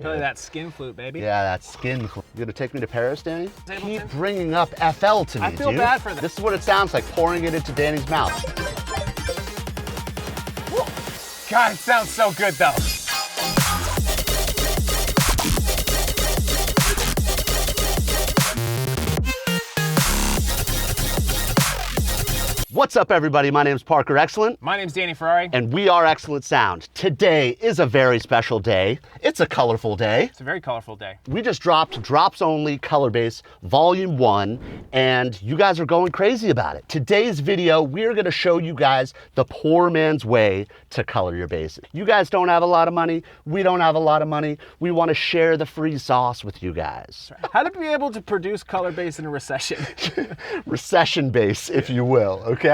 Play that skin flute, baby. Yeah, that skin flute. You gonna take me to Paris, Danny? Keep bringing up FL to me, I feel dude. bad for that. This is what it sounds like, pouring it into Danny's mouth. God, it sounds so good though. What's up, everybody? My name's Parker Excellent. My name's Danny Ferrari. And we are Excellent Sound. Today is a very special day. It's a colorful day. It's a very colorful day. We just dropped Drops Only Color Bass Volume 1, and you guys are going crazy about it. Today's video, we're gonna show you guys the poor man's way to color your basses. You guys don't have a lot of money. We don't have a lot of money. We wanna share the free sauce with you guys. How to be able to produce color bass in a recession. Recession bass, if you will, okay?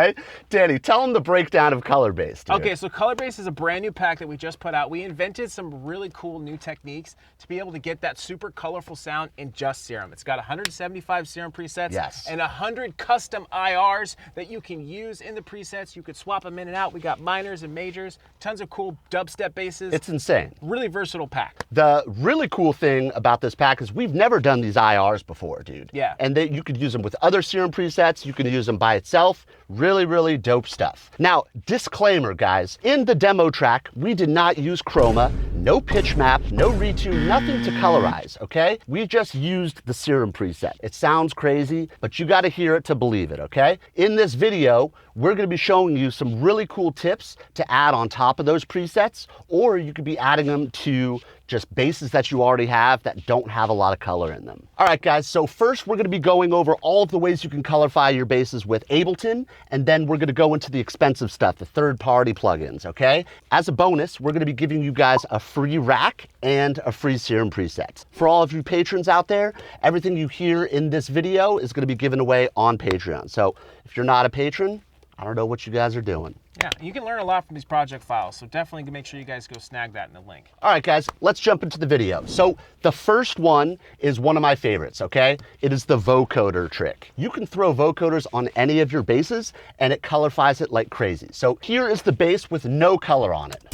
Danny, tell them the breakdown of color bass, dude. Okay, so color bass is a brand new pack that we just put out. We invented some really cool new techniques to be able to get that super colorful sound in just Serum. It's got 175 Serum presets and 100 custom IRs that you can use in the presets. You could swap them in and out. We got minors and majors, tons of cool dubstep basses. It's insane. Really versatile pack. The really cool thing about this pack is we've never done these IRs before, dude. Yeah. And you could use them with other Serum presets. You can use them by itself. Really, really dope stuff. Now, disclaimer, guys. In the demo track, we did not use Chroma, no Pitchmap, no Retune, nothing to colorize, okay? We just used the Serum preset. It sounds crazy, but you gotta hear it to believe it, okay? In this video, we're gonna be showing you some really cool tips to add on top of those presets, or you could be adding them to just basses that you already have that don't have a lot of color in them. All right, guys, so first we're gonna be going over all of the ways you can colorify your basses with Ableton, and then we're gonna go into the expensive stuff, the third-party plugins, okay? As a bonus, we're gonna be giving you guys a free rack and a free Serum preset. For all of you patrons out there, everything you hear in this video is gonna be given away on Patreon. So if you're not a patron, I don't know what you guys are doing. Yeah, you can learn a lot from these project files, so definitely make sure you guys go snag that in the link. All right, guys, let's jump into the video. So the first one is one of my favorites, okay? It is the Vocoder Trick. You can throw vocoders on any of your basses and it colorifies it like crazy. So here is the bass with no color on it.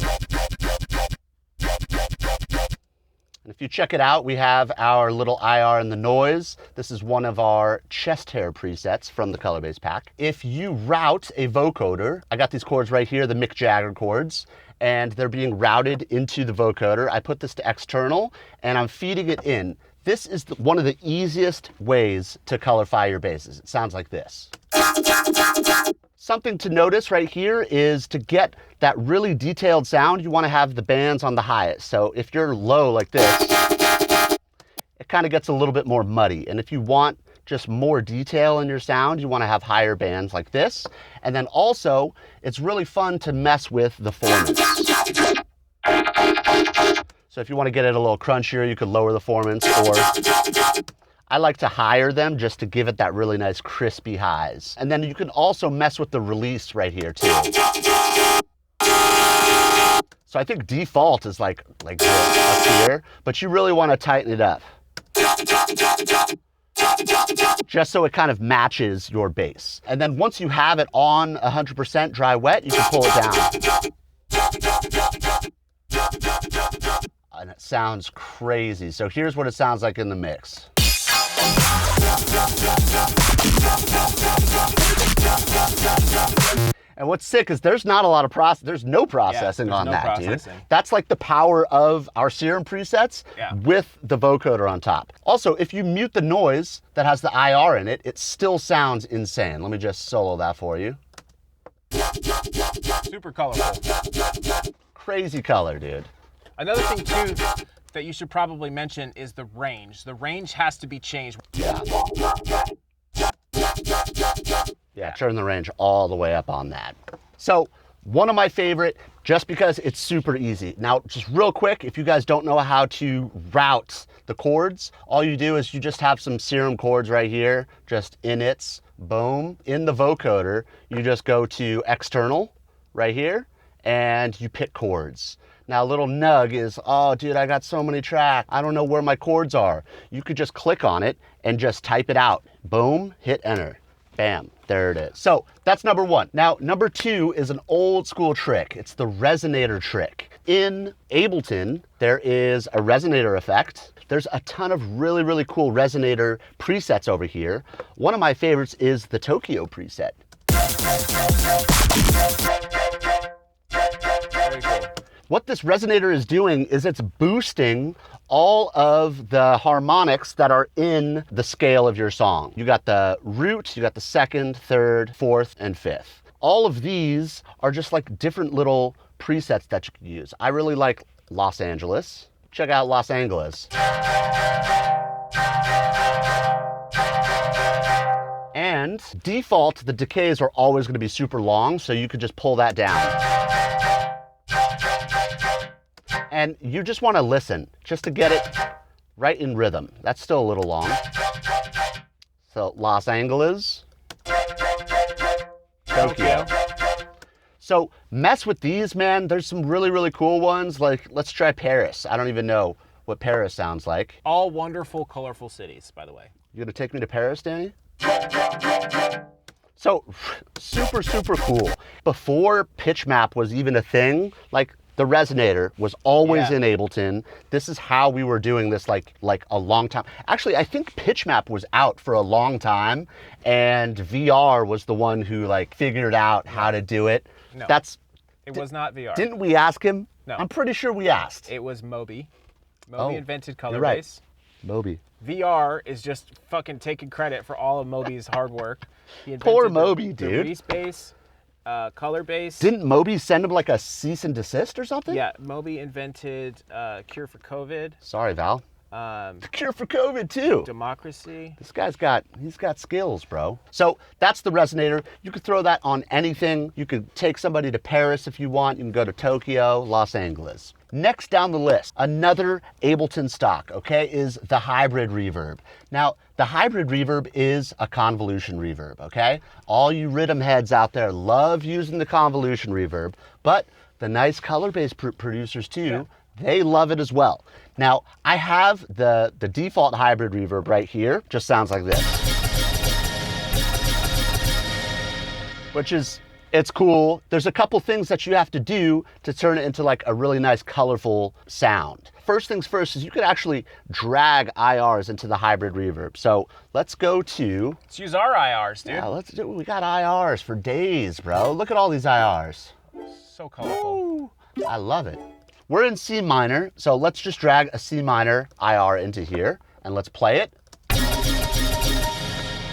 And if you check it out, we have our little IR in the noise. This is one of our chest hair presets from the color bass pack. If you route a vocoder, I got these chords right here, the Mick Jagger chords, and they're being routed into the vocoder. I put this to external and I'm feeding it in. This is one of the easiest ways to colorify your basses. It sounds like this. Something to notice right here is to get that really detailed sound, you want to have the bands on the highest. So if you're low like this, it kind of gets a little bit more muddy. And if you want just more detail in your sound, you want to have higher bands like this. And then also, it's really fun to mess with the formants. So if you want to get it a little crunchier, you could lower the formants, or I like to higher them just to give it that really nice crispy highs. And then you can also mess with the release right here too. So I think default is like this up here, but you really want to tighten it up. Just so it kind of matches your bass. And then once you have it on 100% dry wet, you can pull it down. And it sounds crazy. So here's what it sounds like in the mix. And what's sick is there's not a lot of there's no processing on that, dude. That's like the power of our Serum presets with the vocoder on top. Also, if you mute the noise that has the IR in it, it still sounds insane. Let me just solo that for you. Super colorful. Crazy color, dude. Another thing too that you should probably mention is the range. The range has to be changed. Yeah, turn the range all the way up on that. So one of my favorite, just because it's super easy. Now, just real quick, if you guys don't know how to route the chords, all you do is you just have some Serum chords right here, just inits, boom. In the vocoder, you just go to external right here, and you pick chords. Now, a little nug is, oh, dude, I got so many tracks. I don't know where my chords are. You could just click on it and just type it out. Boom, hit enter. Bam, there it is. So that's number one. Now, number two is an old school trick. It's the Resonator Trick. In Ableton, there is a resonator effect. There's a ton of really, really cool resonator presets over here. One of my favorites is the Tokyo preset. Very cool. What this resonator is doing is it's boosting all of the harmonics that are in the scale of your song. You got the root, you got the second, third, fourth, and fifth. All of these are just like different little presets that you can use. I really like Los Angeles. Check out Los Angeles. And default, the decays are always going to be super long, so you could just pull that down. And you just want to listen, just to get it right in rhythm. That's still a little long. So Los Angeles, Tokyo. So mess with these, man. There's some really, really cool ones. Like, let's try Paris. I don't even know what Paris sounds like. All wonderful, colorful cities, by the way. You gonna take me to Paris, Danny? So super, super cool. Before Pitchmap was even a thing, like the Resonator was always in Ableton. This is how we were doing this like a long time. Actually, I think Pitchmap was out for a long time, and VR was the one who like figured out how to do it. No, it was not VR. Didn't we ask him? No. I'm pretty sure we asked. It was Moby. Moby invented color you're right. base. Moby. VR is just fucking taking credit for all of Moby's hard work. He invented Poor Moby, the dude. Reese base, color base. Didn't Moby send him like a cease and desist or something? Yeah, Moby invented cure for COVID. Sorry, Val. The cure for COVID too. Democracy. This guy's got skills, bro. So that's the Resonator. You could throw that on anything. You could take somebody to Paris if you want. You can go to Tokyo, Los Angeles. Next down the list, another Ableton stock, okay, is the hybrid reverb. Now, the hybrid reverb is a convolution reverb, okay? All you riddim heads out there love using the convolution reverb, but the nice color-based producers too, they love it as well. Now, I have the default hybrid reverb right here, just sounds like this. Which is, it's cool. There's a couple things that you have to do to turn it into like a really nice colorful sound. First things first is you could actually drag IRs into the hybrid reverb. So let's go to... Let's use our IRs, dude. Yeah, let's do, we got IRs for days, bro. Look at all these IRs. So colorful. Ooh, I love it. We're in C minor, so let's just drag a C minor IR into here and let's play it.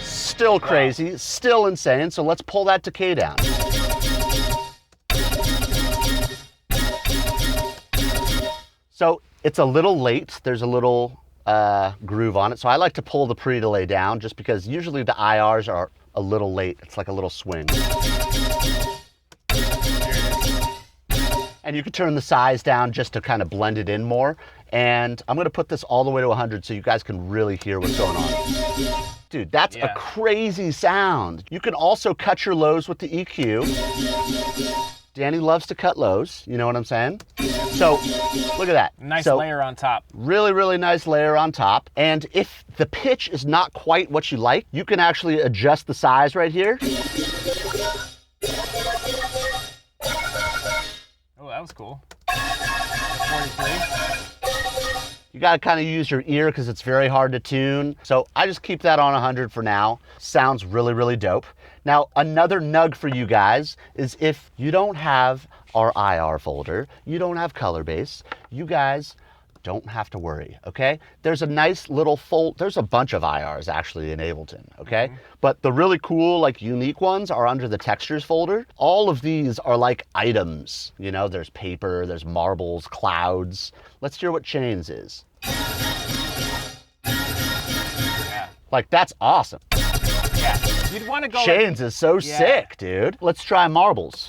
Still crazy, still insane, so let's pull that decay down. So it's a little late, there's a little groove on it, so I like to pull the pre-delay down just because usually the IRs are a little late, it's like a little swing. And you can turn the size down just to kind of blend it in more. And I'm gonna put this all the way to 100 so you guys can really hear what's going on. Dude, that's a crazy sound. You can also cut your lows with the EQ. Danny loves to cut lows, you know what I'm saying? So, look at that. Nice layer on top. Really, really nice layer on top. And if the pitch is not quite what you like, you can actually adjust the size right here. That was cool. 43. You gotta kind of use your ear because it's very hard to tune. So I just keep that on 100 for now. Sounds really, really dope. Now, another nug for you guys is if you don't have our IR folder, you don't have color base, you guys don't have to worry, okay? There's a nice little there's a bunch of IRs actually in Ableton, okay? But the really cool, like unique ones are under the textures folder. All of these are like items, you know, there's paper, there's marbles, clouds. Let's hear what chains is. Yeah. Like, that's awesome. Yeah, you'd want to go Chains is so sick, dude. Let's try marbles.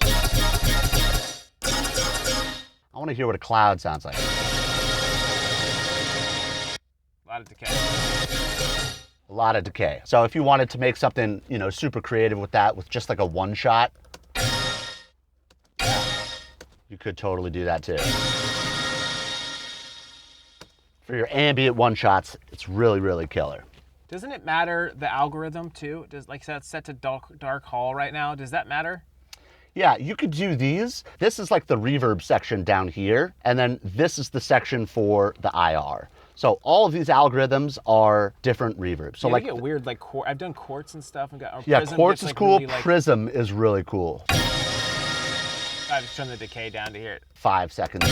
I want to hear what a cloud sounds like. A lot of decay. A lot of decay. So if you wanted to make something, you know, super creative with that, with just like a one shot, you could totally do that too. For your ambient one shots, it's really, really killer. Doesn't it matter the algorithm too? Does like that's set to dark hall right now? Does that matter? Yeah, you could do these. This is like the reverb section down here, and then this is the section for the IR. So all of these algorithms are different reverbs. So yeah, like they get weird, like I've done quartz and stuff. And got, yeah, Prism quartz is like cool. Really, like, Prism is really cool. I just turn the decay down to hear it. 5 seconds.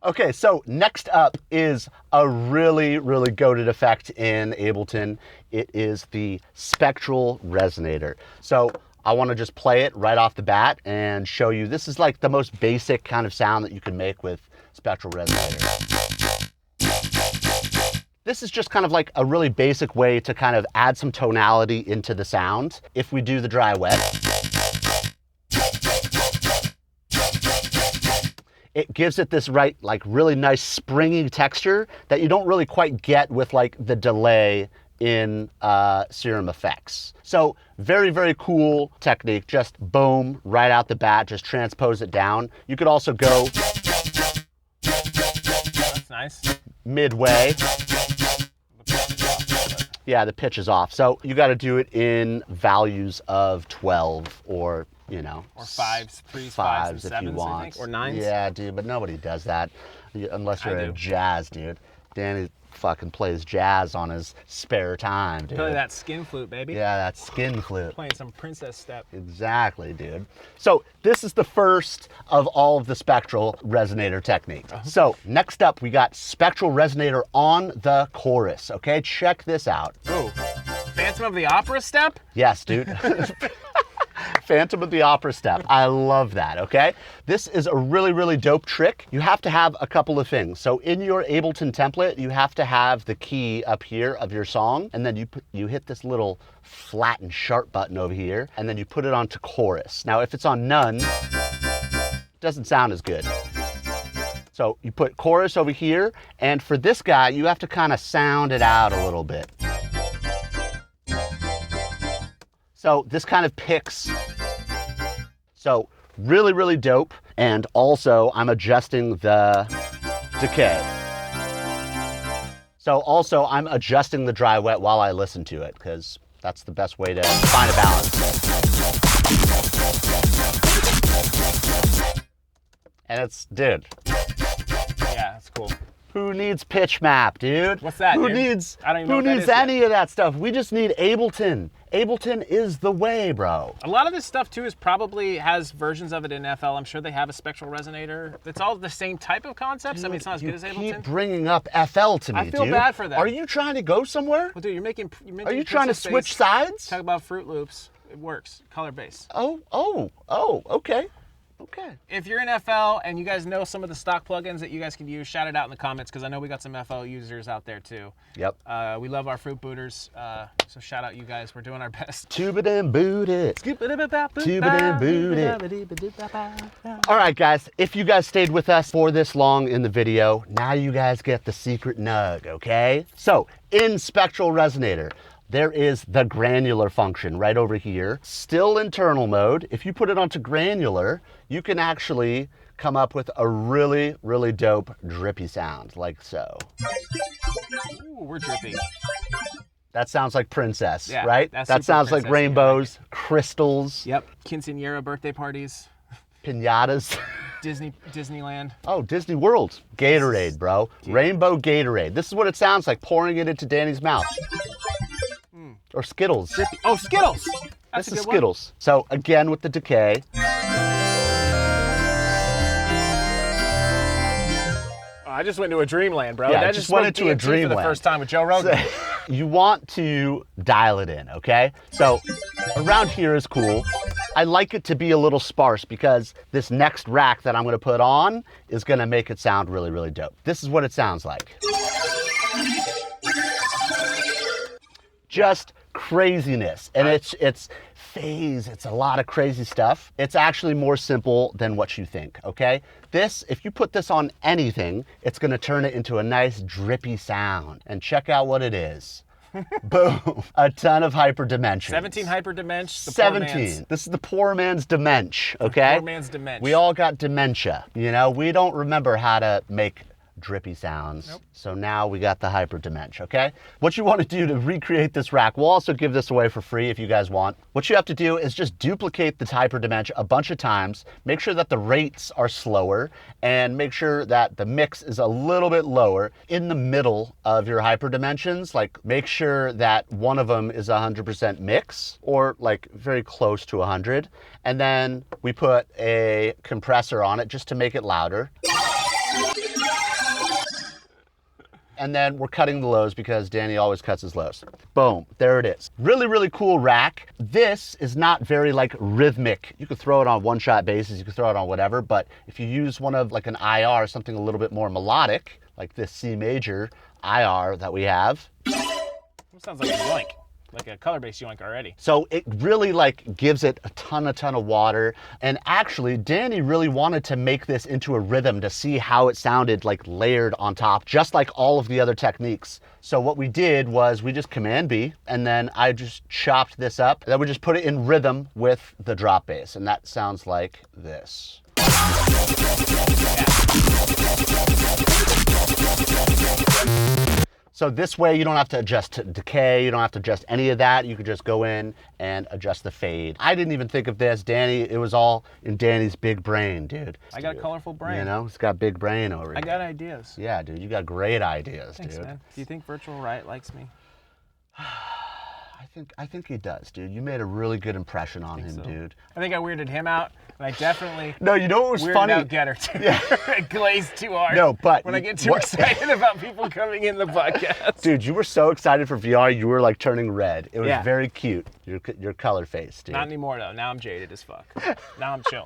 Okay, so next up is a really, really goated effect in Ableton. It is the Spectral Resonator. So I want to just play it right off the bat and show you. This is like the most basic kind of sound that you can make with Spectral Resonator. This is just kind of like a really basic way to kind of add some tonality into the sound. If we do the dry wet, it gives it this like really nice springy texture that you don't really quite get with like the delay in Serum effects. So very, very cool technique. Just boom, right out the bat, just transpose it down. You could also go That's nice. Midway. Yeah, the pitch is off. So you got to do it in values of 12 or, you know. Or fives, threes, fives and if sevens, you want. I think, or nines. Yeah, dude, but nobody does that unless you're I in do. jazz, dude. Danny fucking plays jazz on his spare time, dude. Play that skin flute, baby. Yeah, that skin flute. Playing some princess step. Exactly, dude. So this is the first of all of the Spectral Resonator techniques. So next up, we got Spectral Resonator on the chorus. Okay, check this out. Oh, Phantom of the Opera step? Yes, dude. Phantom of the Opera step. I love that, okay? This is a really, really dope trick. You have to have a couple of things. So in your Ableton template, you have to have the key up here of your song, and then you hit this little flat and sharp button over here, and then you put it onto chorus. Now, if it's on none, it doesn't sound as good. So you put chorus over here, and for this guy, you have to kind of sound it out a little bit. So this kind of picks. So really, really dope. And also I'm adjusting the decay. So also I'm adjusting the dry wet while I listen to it because that's the best way to find a balance. And it's, dude. Yeah, that's cool. Who needs Pitchmap, dude? What's that, Who dude? needs, I don't even know who what that needs is yet. any of that stuff? We just need Ableton. Ableton is the way, bro. A lot of this stuff too is probably has versions of it in FL. I'm sure they have a Spectral Resonator. It's all the same type of concepts. I mean, it's not as good as You Ableton. keep bringing up FL to me, I feel dude. bad for them. Are you trying to go somewhere? Well, dude, you're making Are you trying to switch sides? Talk about Fruit Loops. It works. Color base. Oh, okay. Okay. If you're in FL and you guys know some of the stock plugins that you guys can use, shout it out in the comments because I know we got some FL users out there too. Yep. We love our fruit booters, so shout out you guys. We're doing our best. Tube it and boot it. Tube it and boot it. All right, guys. If you guys stayed with us for this long in the video, now you guys get the secret nug, okay? So in Spectral Resonator, there is the granular function right over here. Still internal mode. If you put it onto granular, you can actually come up with a really, really dope drippy sound like so. Ooh, we're drippy. That sounds like princess, Yeah, right? that's That super sounds like princessy, rainbows, crystals, Yep. Quinceañera birthday parties, piñatas. Disneyland. Oh, Disney World. Gatorade, bro. Rainbow Gatorade. This is what it sounds like pouring it into Danny's mouth. Or Skittles. Drippy. Oh, Skittles. That's This a is good one. Skittles. So again with the decay. I just went to a dreamland, bro. Yeah, I just went into a DMT for dreamland. the first time with Joe Rogan. You want to dial it in, okay? So around here is cool. I like it to be a little sparse because this next rack that I'm gonna put on is gonna make it sound really, really dope. This is what it sounds like. Just craziness. And it's phase, it's a lot of crazy stuff. It's actually more simple than what you think, okay? This, if you put this on anything, it's gonna turn it into a nice drippy sound. And check out what it is. Boom, a ton of hyperdimensions. 17 hyperdimension. 17. This is the poor man's dementia, okay? Poor man's dementia. We all got dementia, you know? We don't remember how to make drippy sounds. Nope. So now we got the hyperdimension, okay? What you want to do to recreate this rack, we'll also give this away for free if you guys want. What you have to do is just duplicate the hyperdimension a bunch of times, make sure that the rates are slower, and make sure that the mix is a little bit lower in the middle of your hyperdimensions. Like, make sure that one of them is 100% mix, or like very close to 100. And then we put a compressor on it just to make it louder. And then we're cutting the lows because Danny always cuts his lows. Boom, there it is. Really, really cool rack. This is not very like rhythmic. You could throw it on one-shot basses, you could throw it on whatever, but if you use one of like an IR, something a little bit more melodic, like this C major IR that we have. It sounds like a yoink, like a color-based yoink already. So it really like gives it a ton of water. And actually, Danny really wanted to make this into a rhythm to see how it sounded like layered on top, just like all of the other techniques. So what we did was we just Command B, and then I just chopped this up. And then we just put it in rhythm with the drop bass, and that sounds like this. So this way you don't have to adjust decay, you don't have to adjust any of that. You could just go in and adjust the fade. I didn't even think of this. Danny, it was all in Danny's big brain, dude. I got a colorful brain. You know, he's got big brain over here. I got ideas. Yeah, dude, you got great ideas, Thanks, dude. man. Do you think Virtual Riot likes me? I think he does, dude. You made a really good impression on him, so. dude. I think I weirded him out, and I definitely No, you know what was weirded funny? out Getter too. Yeah. Glazed too hard. No, but when I get too excited about people coming in the podcast. Dude, you were so excited for VR, you were like turning red. It was Yeah. very cute. Your color face, dude. Not anymore though. Now I'm jaded as fuck. Now I'm chill.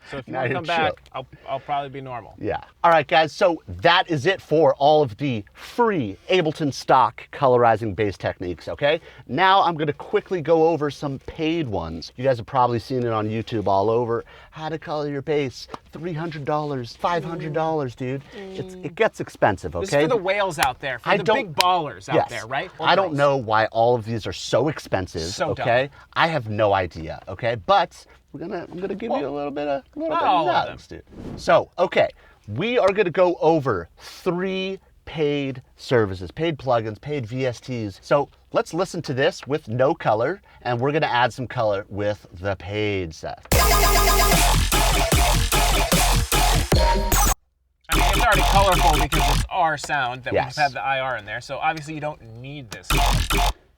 So if you Now want to you're come back, chill. I'll probably be normal. Yeah. All right, guys. So that is it for all of the free Ableton stock colorizing bass techniques, okay? Now I'm going to quickly go over some paid ones. You guys have probably seen it on YouTube all over. How to color your bass. $300, $500, dude. It gets expensive, okay? This is for the whales out there, for the big ballers out there, right? Or I don't girls. know why all of these are so expensive, So okay? I have no idea, okay? But I'm gonna give you a little bit of knowledge, dude. So, okay, we are gonna go over 3 paid services, paid plugins, paid VSTs. So let's listen to this with no color, and we're gonna add some color with the paid stuff. I mean, it's already colorful because it's our sound that Yes. we've had the IR in there. So obviously you don't need this.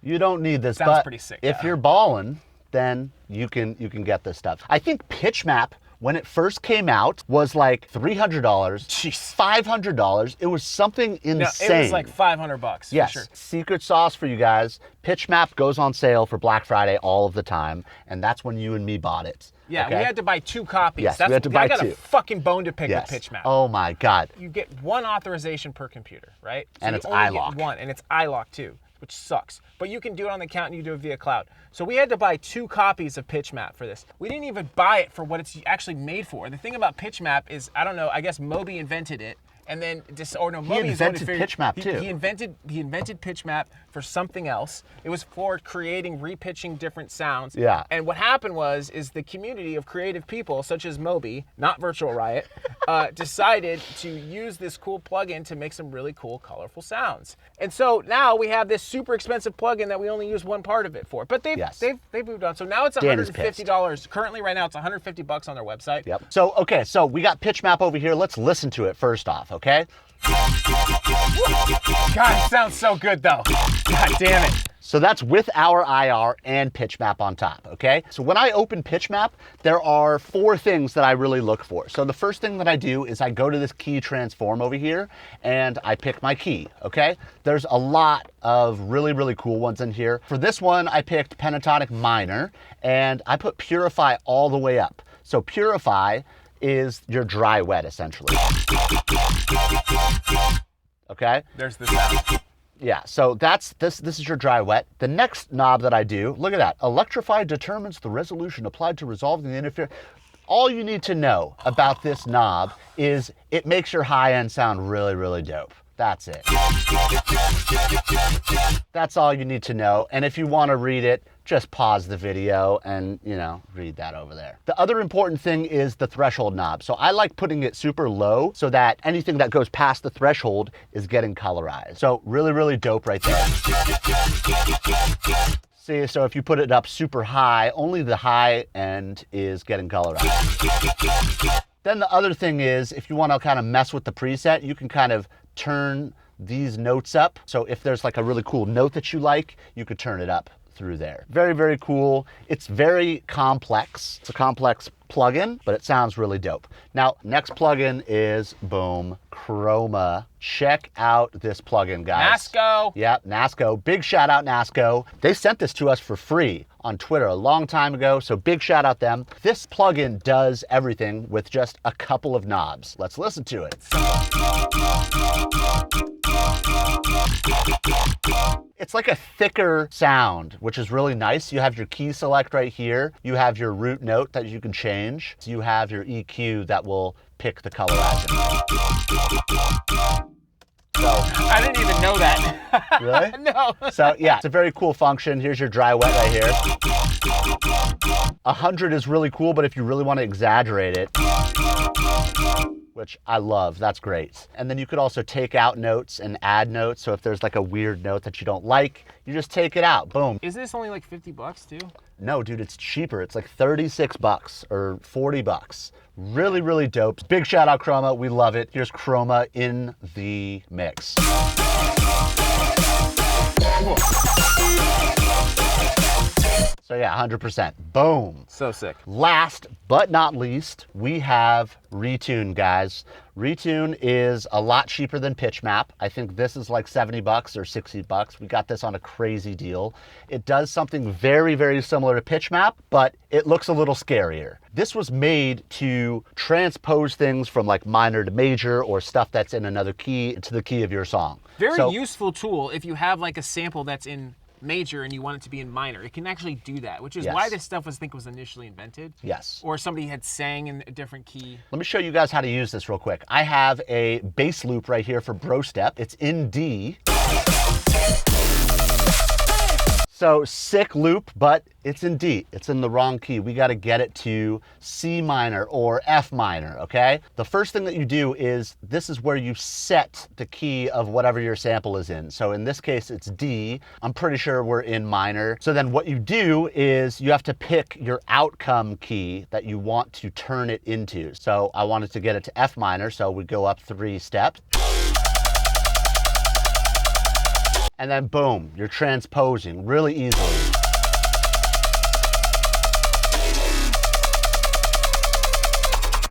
You don't need this, Sounds but pretty sick, if though. you're balling, then you can get this stuff. I think Pitchmap, when it first came out, was like $300, Jeez. $500. It was something No, insane. it was like $500 Yes, for sure. secret sauce for you guys. Pitchmap goes on sale for Black Friday all of the time, and that's when you and me bought it. Yeah, okay? we had to buy 2 copies. Yes, we had to buy I got 2. a fucking bone to pick Yes. with Pitchmap. Oh my God. You get 1 authorization per computer, right? So And you it's only iLock. get 1, and it's iLock too, which sucks. But you can do it on the account and you do it via cloud. So we had to buy 2 copies of Pitchmap for this. We didn't even buy it for what it's actually made for. The thing about Pitchmap is, I don't know, I guess Moby invented it. And then Moby invented Pitchmap too. He invented Pitchmap for something else. It was for creating, repitching different sounds. Yeah. And what happened is the community of creative people, such as Moby, not Virtual Riot, decided to use this cool plugin to make some really cool, colorful sounds. And so now we have this super expensive plugin that we only use one part of it for. But they've moved on. So now it's $150. Currently, right now, it's $150 on their website. Yep. So, okay, so we got Pitchmap over here. Let's listen to it first off, okay? God, it sounds so good, though. God damn it. So that's with our IR and Pitchmap on top, okay? So when I open Pitchmap, there are 4 things that I really look for. So the first thing that I do is I go to this key transform over here and I pick my key, okay? There's a lot of really, really cool ones in here. For this one, I picked pentatonic minor and I put Purify all the way up. So Purify is your dry wet, essentially. Okay? There's the sound. Yeah, so this is your dry wet. The next knob that I do, look at that. Electrify determines the resolution applied to resolving the interference. All you need to know about this knob is it makes your high end sound really, really dope. That's it. That's all you need to know. And if you want to read it, just pause the video and, you know, read that over there. The other important thing is the threshold knob. So I like putting it super low so that anything that goes past the threshold is getting colorized. So really, really dope right there. See, so if you put it up super high, only the high end is getting colorized. Then the other thing is, if you want to kind of mess with the preset, you can kind of turn these notes up. So if there's like a really cool note that you like, you could turn it up through there. Very, very cool. It's very complex. It's a complex plugin, but it sounds really dope. Now, next plugin is, boom, Chroma. Check out this plugin, guys. Nasco. Yep, Nasco. Big shout out, Nasco. They sent this to us for free on Twitter a long time ago, so big shout out them. This plugin does everything with just a couple of knobs. Let's listen to it. It's like a thicker sound, which is really nice. You have your key select right here. You have your root note that you can change. So you have your EQ that will pick the colorizing. So, I didn't even know that. Really? No. So yeah, it's a very cool function. Here's your dry wet right here. 100 is really cool, but if you really want to exaggerate it, which I love, that's great. And then you could also take out notes and add notes. So if there's like a weird note that you don't like, you just take it out, boom. Is this only like 50 bucks too? No, dude, it's cheaper. It's like 36 bucks or 40 bucks. Really, really dope. Big shout out Chroma, we love it. Here's Chroma in the mix. Cool. So yeah, 100%. Boom. So sick. Last but not least, we have Retune, guys. Retune is a lot cheaper than Pitchmap. I think this is like 70 bucks or 60 bucks. We got this on a crazy deal. It does something very, very similar to Pitchmap, but it looks a little scarier. This was made to transpose things from like minor to major or stuff that's in another key to the key of your song. Very useful tool if you have like a sample that's in major and you want it to be in minor. It can actually do that, which is why this stuff was initially invented. Yes. Or somebody had sang in a different key. Let me show you guys how to use this real quick. I have a bass loop right here for bro step. It's in D. So sick loop, but it's in D. It's in the wrong key. We got to get it to C minor or F minor, okay? The first thing that you do is, this is where you set the key of whatever your sample is in. So in this case, it's D. I'm pretty sure we're in minor. So then what you do is you have to pick your outcome key that you want to turn it into. So I wanted to get it to F minor, so we go up 3 steps. And then boom, you're transposing really easily.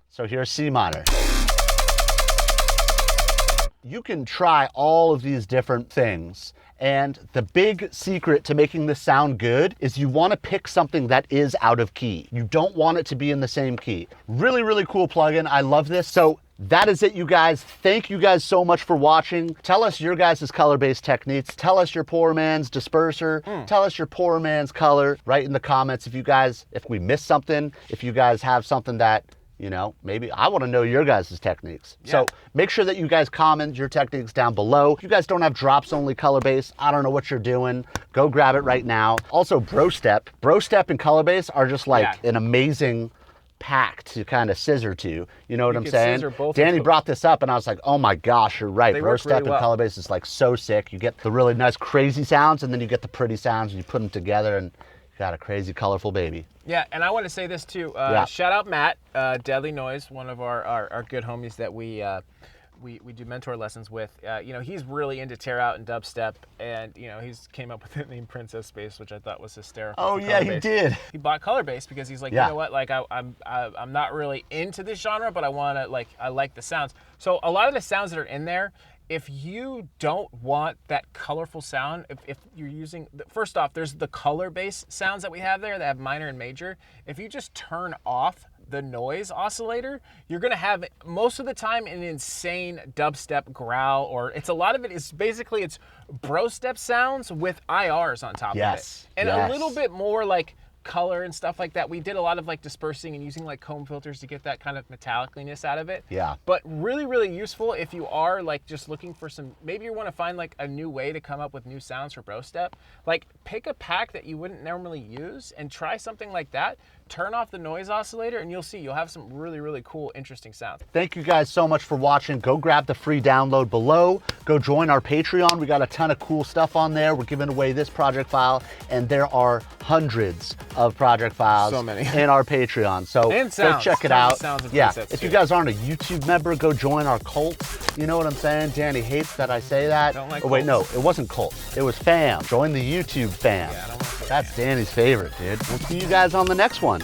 So here's C minor. You can try all of these different things. And the big secret to making this sound good is you want to pick something that is out of key. You don't want it to be in the same key. Really, really cool plugin. I love this. So that is it, you guys. Thank you guys so much for watching. Tell us your guys' color-based techniques. Tell us your poor man's disperser. Tell us your poor man's color. Write in the comments if we missed something, if you guys have something that, you know, maybe I want to know your guys' techniques. Yeah. So make sure that you guys comment your techniques down below. If you guys don't have drops only color bass, I don't know what you're doing. Go grab it right now. Also, bro step and color bass are just like an amazing pack to kind of scissor to, you know what I'm saying? Danny brought this up and I was like, oh my gosh, you're right. Bro step and color bass is like so sick. You get the really nice crazy sounds and then you get the pretty sounds and you put them together and you got a crazy colorful baby. Yeah, and I want to say this too. Shout out Matt, Deadly Noise, one of our good homies that we do mentor lessons with. You know, he's really into tear out and dubstep, and you know, he's came up with the name Princess Space, which I thought was hysterical. Oh yeah, he did. He bought color bass because he's like, you know what, like I'm not really into this genre, but I like the sounds. So a lot of the sounds that are in there, if you don't want that colorful sound, if you're using, first off, there's the color bass sounds that we have there that have minor and major. If you just turn off the noise oscillator, you're gonna have most of the time an insane dubstep growl, or a lot of it is basically it's bro step sounds with IRs on top of it. And a little bit more like color and stuff like that. We did a lot of like dispersing and using like comb filters to get that kind of metallicness out of it. Yeah. But really, really useful if you are like just looking for some, maybe you want to find like a new way to come up with new sounds for Dubstep. Like pick a pack that you wouldn't normally use and try something like that. Turn off the noise oscillator and you'll see you'll have some really, really cool, interesting sounds. Thank you guys so much for watching. Go grab the free download below. Go join our Patreon. We got a ton of cool stuff on there. We're giving away this project file, and there are hundreds of project files in our Patreon. So and sounds, go check it out. Yeah, if you guys aren't a YouTube member, go join our cult. You know what I'm saying? Danny hates that I say that. Don't like oh wait, no, it wasn't cult. It was fam. Join the YouTube fam. Yeah, I don't like That's Danny's favorite, dude. We'll see you guys on the next one.